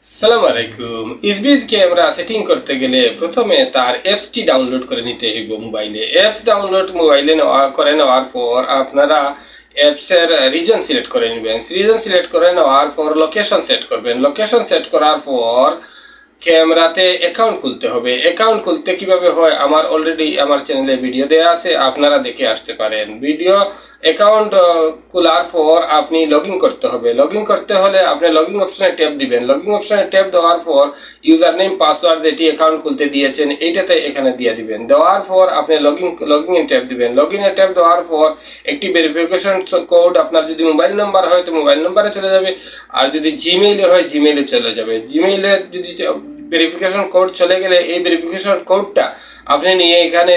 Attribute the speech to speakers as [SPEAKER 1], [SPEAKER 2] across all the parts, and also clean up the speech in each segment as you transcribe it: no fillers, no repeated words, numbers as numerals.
[SPEAKER 1] আসসালামু আলাইকুম। ইজবিজ camera setting করতে গেলে প্রথমে তার অ্যাপসটি ডাউনলোড করে নিতে হইব মোবাইলে। অ্যাপস ডাউনলোড মোবাইলে নেওয়ার পর আপনারা অ্যাপসের রিজন সিলেক্ট করে নেবেন। রিজন সিলেক্ট করে নেওয়ার পর লোকেশন সেট করবেন। লোকেশন সেট করার পর ক্যামেরাতে অ্যাকাউন্ট খুলতে হবে। অ্যাকাউন্ট খুলতে কিভাবে হয় আমার অলরেডি আমার চ্যানেলে ভিডিও দেওয়া আছে, আপনারা দেখে আসতে পারেন। ভিডিও অ্যাকাউন্ট খোলার পর আপনি লগইন করতে হবে। লগইন করতে হলে আপনি লগইন অপশনে ট্যাপ দিবেন। লগইন অপশনে ট্যাপ দেওয়ার পর ইউজার নেম পাসওয়ার্ড যেটি অ্যাকাউন্ট খুলতে দিয়েছেন এইটাতে এখানে দিয়ে দিবেন। দেওয়ার পর আপনি লগইন ট্যাপ দিবেন। লগইনে ট্যাপ দেওয়ার পর একটি ভেরিফিকেশন কোড, আপনার যদি মোবাইল নাম্বার হয় তো মোবাইল নাম্বারে চলে যাবে, আর যদি জিমেইলে হয় জিমেইলে চলে যাবে। জিমেইলে যদি ভেরিফিকেশন কোড চলে গেলে এই ভেরিফিকেশন কোডটা আপনি নিয়ে এখানে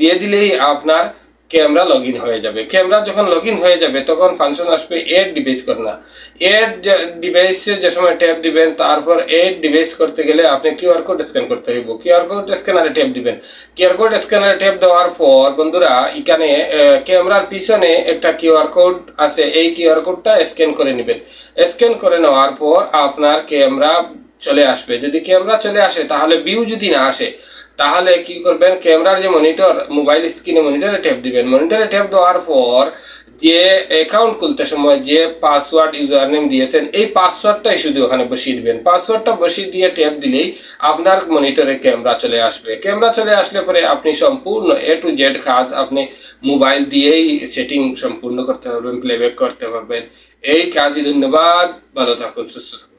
[SPEAKER 1] দিয়ে দিলেই আপনার ক্যামেরা লগইন হয়ে যাবে। ক্যামেরা যখন লগইন হয়ে যাবে তখন ফাংশন আসবে এড ডিভাইস করনা। এড ডিভাইসে যে সময় ট্যাপ দিবেন তারপর এড ডিভাইস করতে গেলে আপনি কিউআর কোড স্ক্যান করতে হইব। কিউআর কোড স্ক্যানারে ট্যাপ দিবেন। কিউআর কোড স্ক্যানারে ট্যাপ দেওয়ার পর বন্ধুরা এখানে ক্যামেরার পিছনে একটা কিউআর কোড আছে, এই কিউআর কোডটা স্ক্যান করে নেবেন। স্ক্যান করে নেওয়ার পর আপনার ক্যামেরা চলে আসবে। যদি ক্যামেরা চলে আসে তাহলে ভিউ যদি না আসে তাহলে কি করবেন, ক্যামেরার যে মনিটর মোবাইল স্ক্রিনে মনিটরে ট্যাপ দিবেন। মনিটরে ট্যাপ দেওয়ার পর যে অ্যাকাউন্ট খুলতে সময় যে পাসওয়ার্ড ইউজার নেম দিয়েছেন এই পাসওয়ার্ডটাই শুধু ওখানে বসিয়ে দিবেন। পাসওয়ার্ডটা বসিয়ে দিয়ে ট্যাপ দিলেই আপনার মনিটরে ক্যামেরা চলে আসবে। ক্যামেরা চলে আসলে পরে আপনি সম্পূর্ণ এ টু জেড কাজ আপনি মোবাইল দিয়েই সেটিং সম্পূর্ণ করতে পারবেন, প্লেব্যাক করতে পারবেন। এই কাজই। ধন্যবাদ, ভালো থাকুন, সুস্থ থাকুন।